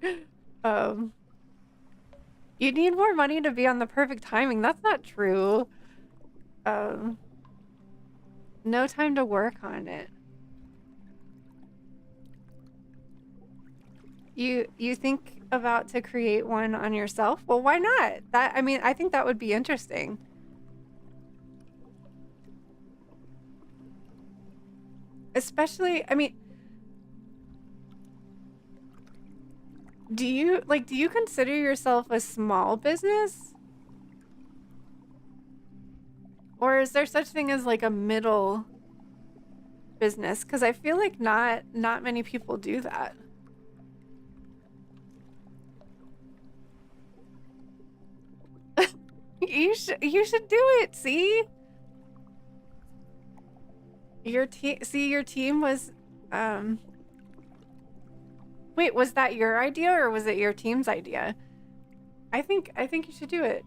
You need more money to be on the perfect timing. That's not true. No time to work on it. You think about to create one on yourself? Well, why not? I think that would be interesting. Especially, do you consider yourself a small business? Or is there such thing as like a middle business? Because I feel like not many people do that. You should do it. See, your team was wait, was that your idea or was it your team's idea? I think you should do it.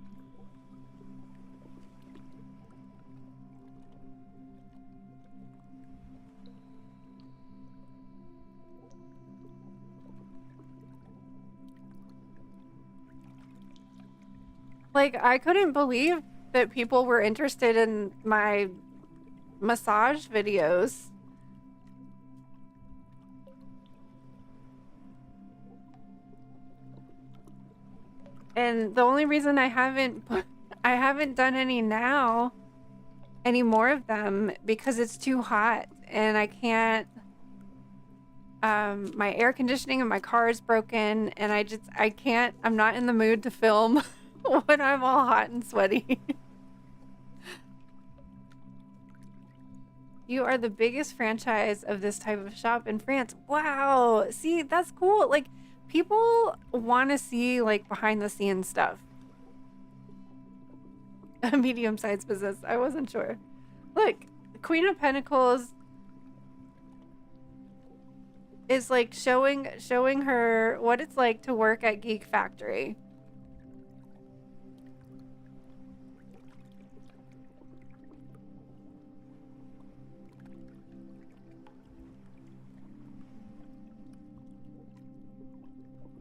Like, I couldn't believe that people were interested in my massage videos. And the only reason I haven't done any more of them because it's too hot and I can't My air conditioning in my car is broken, and I'm not in the mood to film when I'm all hot and sweaty. You are the biggest franchise of this type of shop in France. Wow. See, that's cool. Like, people want to see, like, behind the scenes stuff. A medium-sized business. I wasn't sure. Look, Queen of Pentacles is, like, showing her what it's like to work at Geek Factory.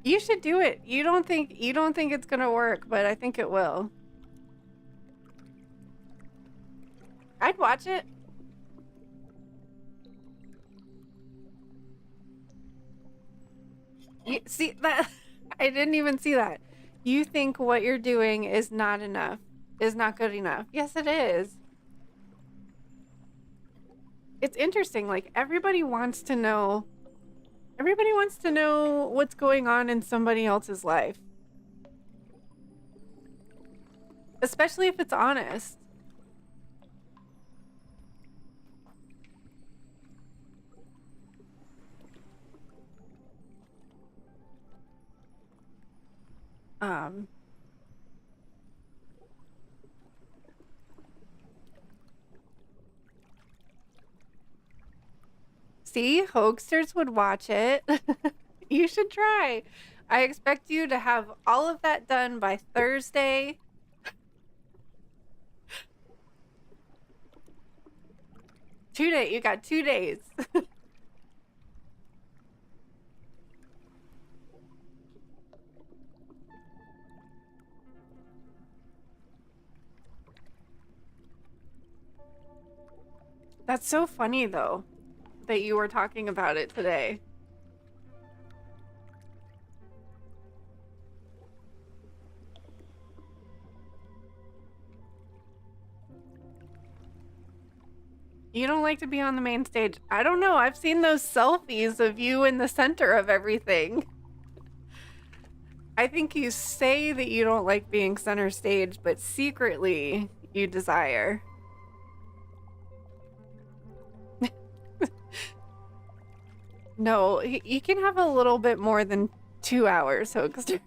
You should do it. You don't think it's gonna work, but I think it will. I'd watch it. You see that? I didn't even see that. You think what you're doing is not enough, is not good enough. Yes, it is. It's interesting. Like, everybody wants to know what's going on in somebody else's life. Especially if it's honest. See, hoaxers would watch it. You should try. I expect you to have all of that done by Thursday. 2 days. You got 2 days. That's so funny, though, that you were talking about it today. You don't like to be on the main stage. I don't know. I've seen those selfies of you in the center of everything. I think you say that you don't like being center stage, but secretly you desire. No, you can have a little bit more than 2 hours, Hoaxster.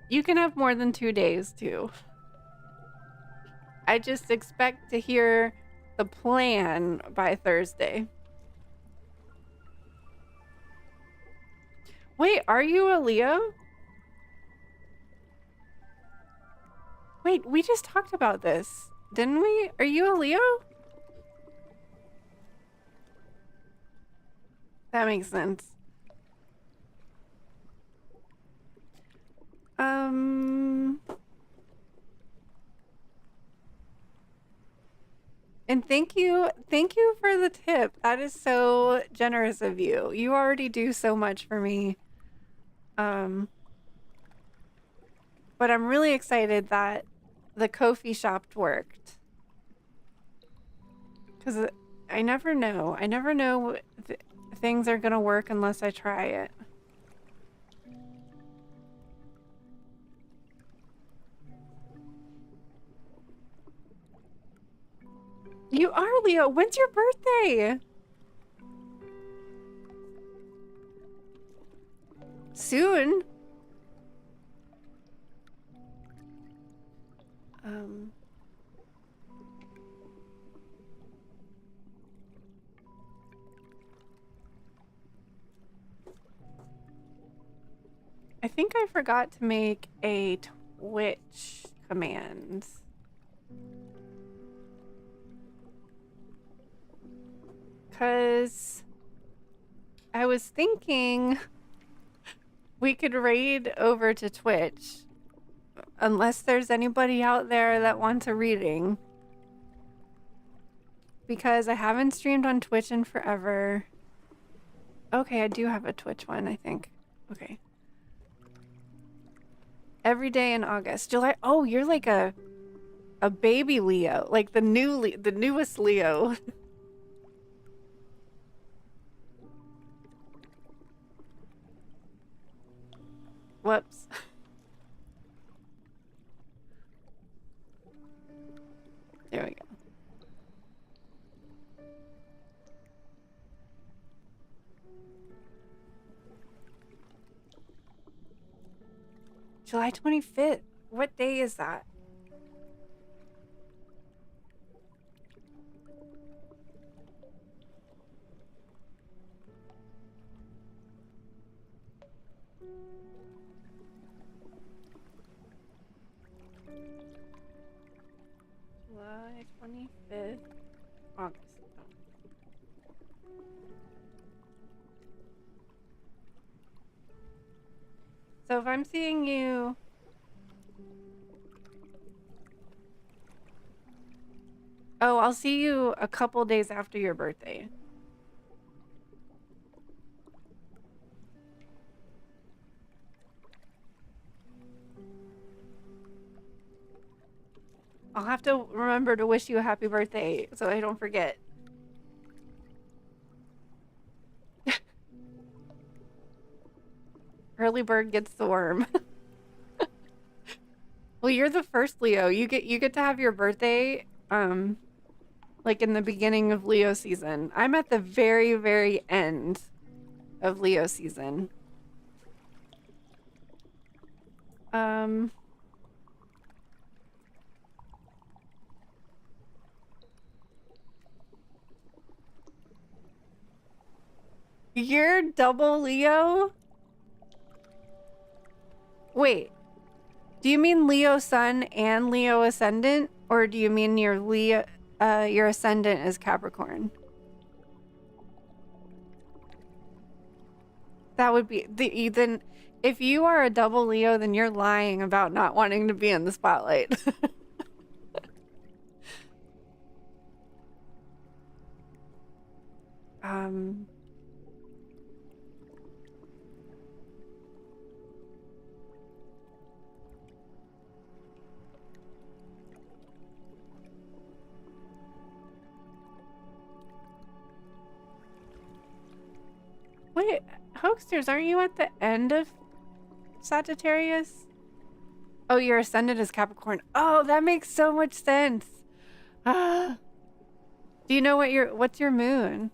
You can have more than 2 days, too. I just expect to hear the plan by Thursday. Wait, are you a Leo? Wait, we just talked about this, didn't we? Are you a Leo? That makes sense. And thank you for the tip. That is so generous of you. You already do so much for me. But I'm really excited that the Ko-fi shop worked. Because I never know. I never know things are gonna work unless I try it. You are Leo. When's your birthday? Soon. I think I forgot to make a Twitch command. Because I was thinking we could raid over to Twitch. Unless there's anybody out there that wants a reading. because I haven't streamed on Twitch in forever. Okay, I do have a Twitch one, I think. Okay. Every day in August. July. Oh, you're like a baby Leo, like the newest Leo. Whoops. There we go. July 25th. What day is that? July 25th, August. So if I'm seeing you... Oh, I'll see you a couple days after your birthday. I'll have to remember to wish you a happy birthday so I don't forget. Early bird gets the worm. Well, you're the first Leo. You get to have your birthday like in the beginning of Leo season. I'm at the very, very end of Leo season. You're double Leo? Wait. Do you mean Leo sun and Leo ascendant, or do you mean your your ascendant is Capricorn? That would be then if you are a double Leo, then you're lying about not wanting to be in the spotlight. Wait, Hoaxsters, aren't you at the end of Sagittarius? Oh, your ascendant is Capricorn. Oh, that makes so much sense. Do you know what's your moon?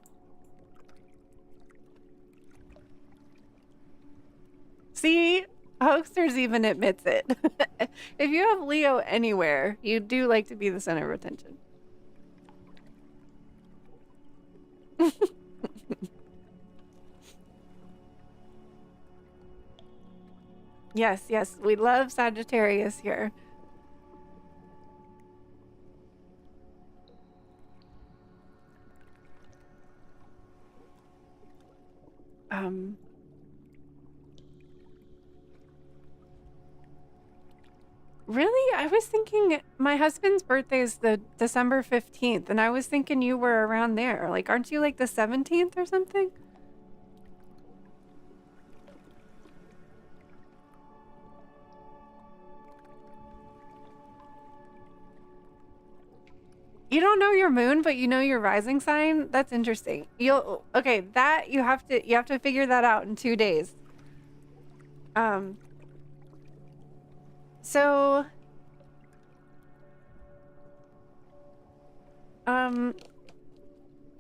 See, Hoaxsters even admits it. If you have Leo anywhere, you do like to be the center of attention. Yes, yes, we love Sagittarius here. Really? I was thinking my husband's birthday is the December 15th, and I was thinking you were around there. Like, aren't you like the 17th or something? You don't know your moon, but you know your rising sign? That's interesting. Okay, that you have to figure that out in 2 days. So I'm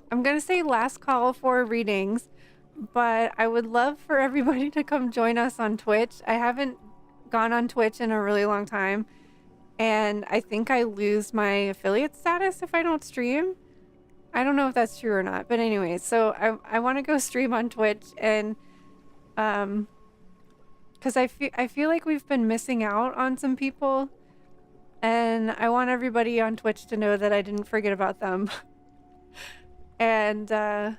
gonna say last call for readings, but I would love for everybody to come join us on Twitch. I haven't gone on Twitch in a really long time, and I think I lose my affiliate status if I don't stream. I don't know if that's true or not, but anyway, so I want to go stream on Twitch, and because I feel like we've been missing out on some people, and I want everybody on Twitch to know that I didn't forget about them. And I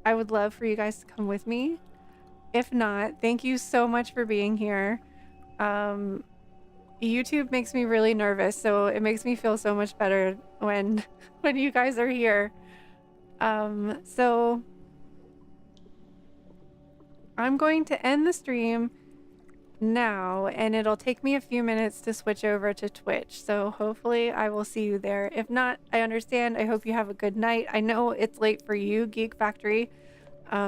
would love for you guys to come with me. If not, thank you so much for being here. YouTube makes me really nervous, so it makes me feel so much better when when you guys are here. So I'm going to end the stream now, and it'll take me a few minutes to switch over to Twitch. So hopefully I will see you there. If not, I understand. I hope you have a good night. I know it's late for you, Geek Factory.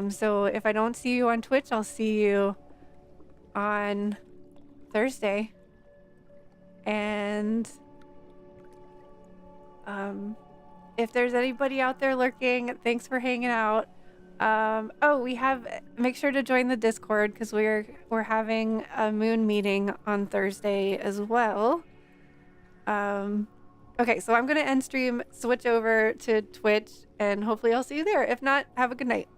So if I don't see you on Twitch, I'll see you on Thursday. And if there's anybody out there lurking, thanks for hanging out. Make sure to join the Discord because we're having a moon meeting on Thursday as well. Okay, so I'm gonna end stream, switch over to Twitch, and hopefully I'll see you there. If not, have a good night.